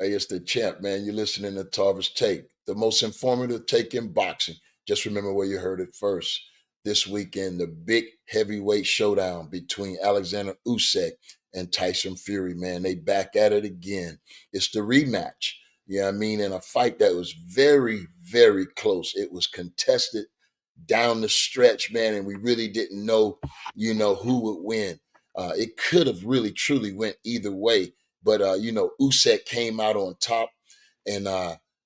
Hey, it's the champ, man. You're listening to Tarver's Take, the most informative take in boxing. Just remember where you heard it first. This weekend, the big heavyweight showdown between Alexander Usyk and Tyson Fury, man. They back at it again. It's the rematch. You know what I mean? In a fight that was very, very close. It was contested down the stretch, man, and we really didn't know, who would win. It could have really, truly went either way, but Usyk came out on top, and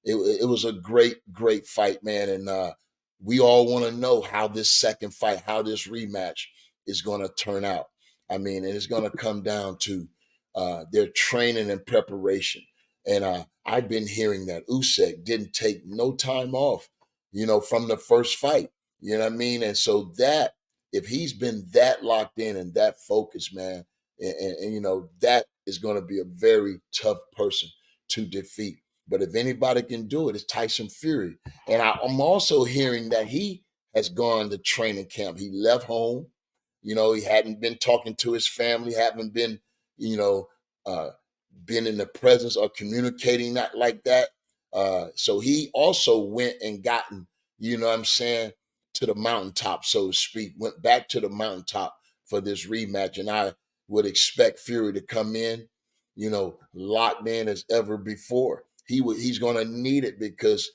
it was a great, great fight, man. And we all want to know how this second fight, how this rematch is going to turn out. I mean, and it's going to come down to their training and preparation. And I've been hearing that Usyk didn't take no time off, from the first fight. You know what I mean? And so that, if he's been that locked in and that focused, man, and that is going to be a very tough person to defeat. But if anybody can do it, it's Tyson Fury. And I'm also hearing that he has gone to training camp. He left home. He hadn't been talking to his family, haven't been, you know, uh, been in the presence or communicating that like that. So he also went and gotten, what I'm saying, to the mountaintop, so to speak, went back to the mountaintop for this rematch. And I would expect Fury to come in, locked in as ever before. He's gonna need it because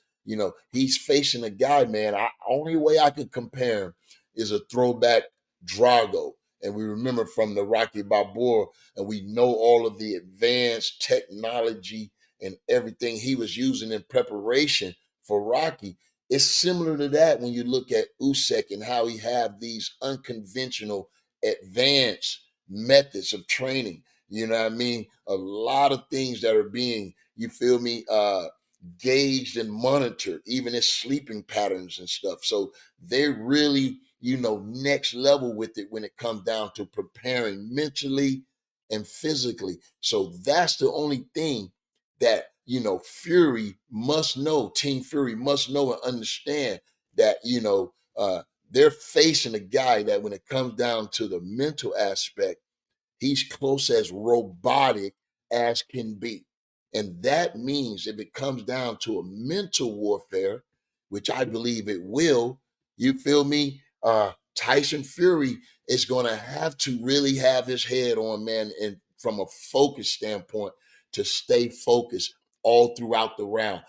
he's facing a guy, man. Only way I could compare him is a throwback Drago. And we remember from the Rocky Balboa, and we know all of the advanced technology and everything he was using in preparation for Rocky. It's similar to that when you look at Usyk and how he have these unconventional, advanced methods of training. You know what I mean? A lot of things that are being, you feel me, gauged and monitored, even his sleeping patterns and stuff. So they're really, next level with it when it comes down to preparing mentally and physically. So that's the only thing that Fury must know. Team Fury must know and understand that they're facing a guy that, when it comes down to the mental aspect, he's close as robotic as can be. And that means if it comes down to a mental warfare, which I believe it will, you feel me? Tyson Fury is going to have to really have his head on, man, and from a focus standpoint, to stay focused all throughout the round.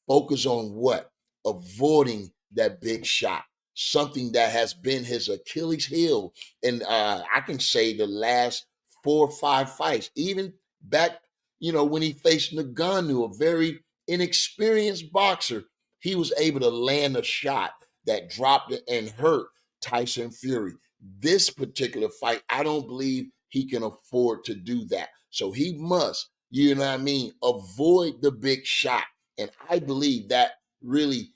Focus on what? Avoiding that big shot. Something that has been his Achilles heel. And I can say the last 4 or 5 fights, even back, when he faced Nagano, a very inexperienced boxer, he was able to land a shot that dropped it and hurt Tyson Fury. This particular fight, I don't believe he can afford to do that. So he must, avoid the big shot. And I believe that really,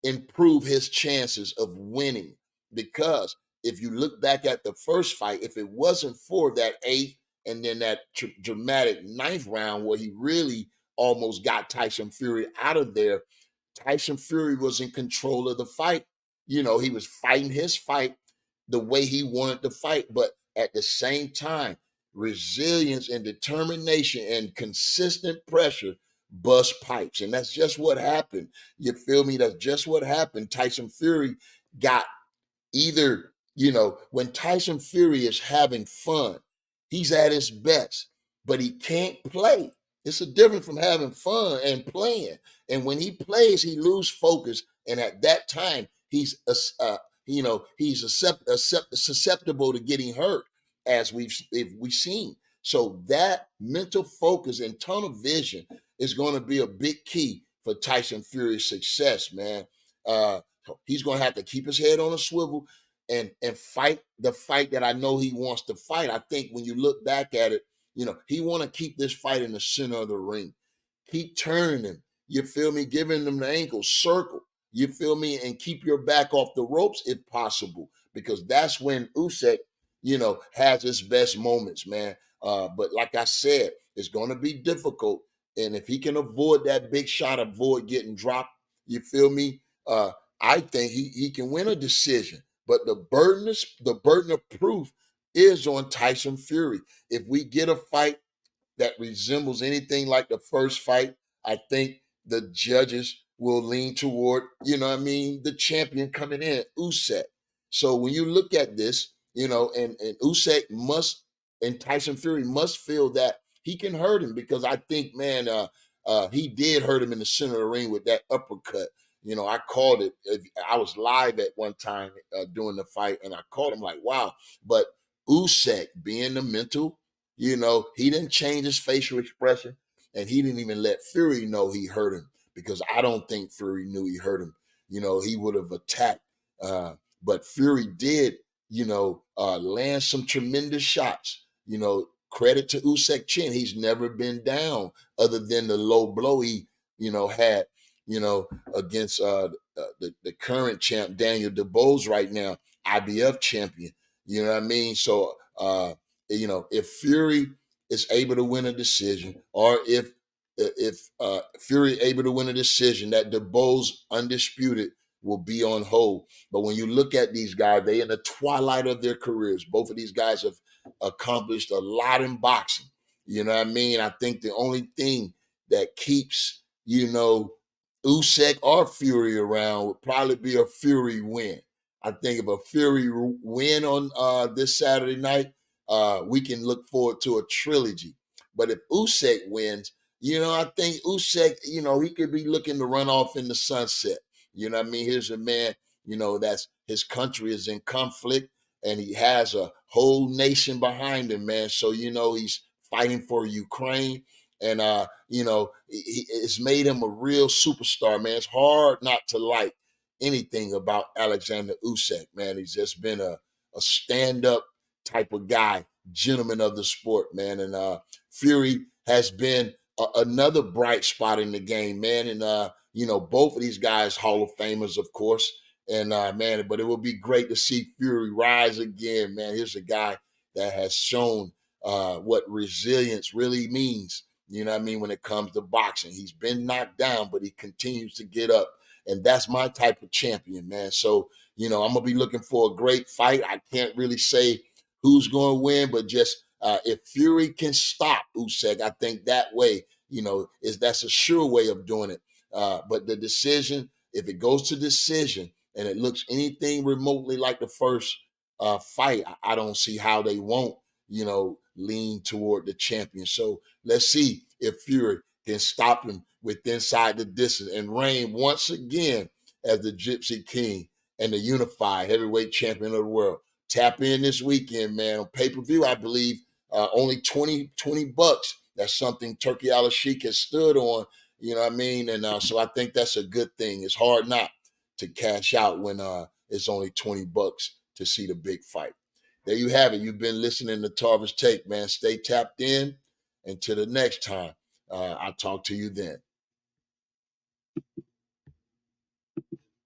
improve his chances of winning. Because if you look back at the first fight, if it wasn't for that eighth and then that dramatic ninth round where he really almost got Tyson Fury out of there, Tyson Fury was in control of the fight. He was fighting his fight the way he wanted to fight, but at the same time, resilience and determination and consistent pressure bust pipes. And that's just what happened. You feel me? That's just what happened. Tyson Fury got either, when Tyson Fury is having fun, he's at his best, but he can't play. It's a difference from having fun and playing. And when he plays, he loses focus. And at that time, he's susceptible to getting hurt, as we've seen. So that mental focus and tunnel vision is going to be a big key for Tyson Fury's success, man. He's going to have to keep his head on a swivel and fight the fight that I know he wants to fight. I think when you look back at it, he want to keep this fight in the center of the ring. Keep turning him. You feel me? Giving them the ankle, circle. You feel me? And keep your back off the ropes if possible, because that's when Usyk, has his best moments, man. But like I said, it's going to be difficult. And if he can avoid that big shot, avoid getting dropped, you feel me? I think he can win a decision. But the burden of proof is on Tyson Fury. If we get a fight that resembles anything like the first fight, I think the judges will lean toward, the champion coming in, Usyk. So when you look at this, and Usyk must, and Tyson Fury must feel that he can hurt him, because I think, man, he did hurt him in the center of the ring with that uppercut. I called it. I was live at one time during the fight, and I called him like, wow. But Usyk, being the mental, he didn't change his facial expression, and he didn't even let Fury know he hurt him, because I don't think Fury knew he hurt him. He would have attacked. But Fury did, land some tremendous shots. Credit to Usyk chin. He's never been down other than the low blow he, had, against the current champ, Daniel DeBose right now, IBF champion. You know what I mean? So, if Fury is able to win a decision, or if Fury able to win a decision, that DeBose undisputed will be on hold. But when you look at these guys, they in the twilight of their careers. Both of these guys have accomplished a lot in boxing. You know what I mean? I think the only thing that keeps, Usyk or Fury around would probably be a Fury win. I think if a Fury win on this Saturday night, we can look forward to a trilogy. But if Usyk wins, I think Usyk, he could be looking to run off in the sunset. You know what I mean? Here's a man, that's his country is in conflict, and he has a whole nation behind him, man. So, he's fighting for Ukraine. And, it's made him a real superstar, man. It's hard not to like anything about Alexander Usyk, man. He's just been a stand-up type of guy, gentleman of the sport, man. And Fury has been another bright spot in the game, man. And both of these guys, Hall of Famers, of course. And man, but it would be great to see Fury rise again, man. Here's a guy that has shown what resilience really means. You know what I mean? When it comes to boxing, he's been knocked down, but he continues to get up. And that's my type of champion, man. So, I'm going to be looking for a great fight. I can't really say who's going to win, but just if Fury can stop Usyk, I think that way, that's a sure way of doing it. But the decision, if it goes to decision and it looks anything remotely like the first fight, I don't see how they won't, lean toward the champion. So let's see if Fury can stop him with inside the distance and reign once again as the Gypsy King and the unified heavyweight champion of the world. Tap in this weekend, man. On pay-per-view, I believe only 20 bucks. That's something Turkey Alalshik has stood on. You know what I mean? And so I think that's a good thing. It's hard not to cash out when it's only 20 bucks to see the big fight. There you have it. You've been listening to Tarver's Take, man. Stay tapped in. Until the next time, I'll talk to you then.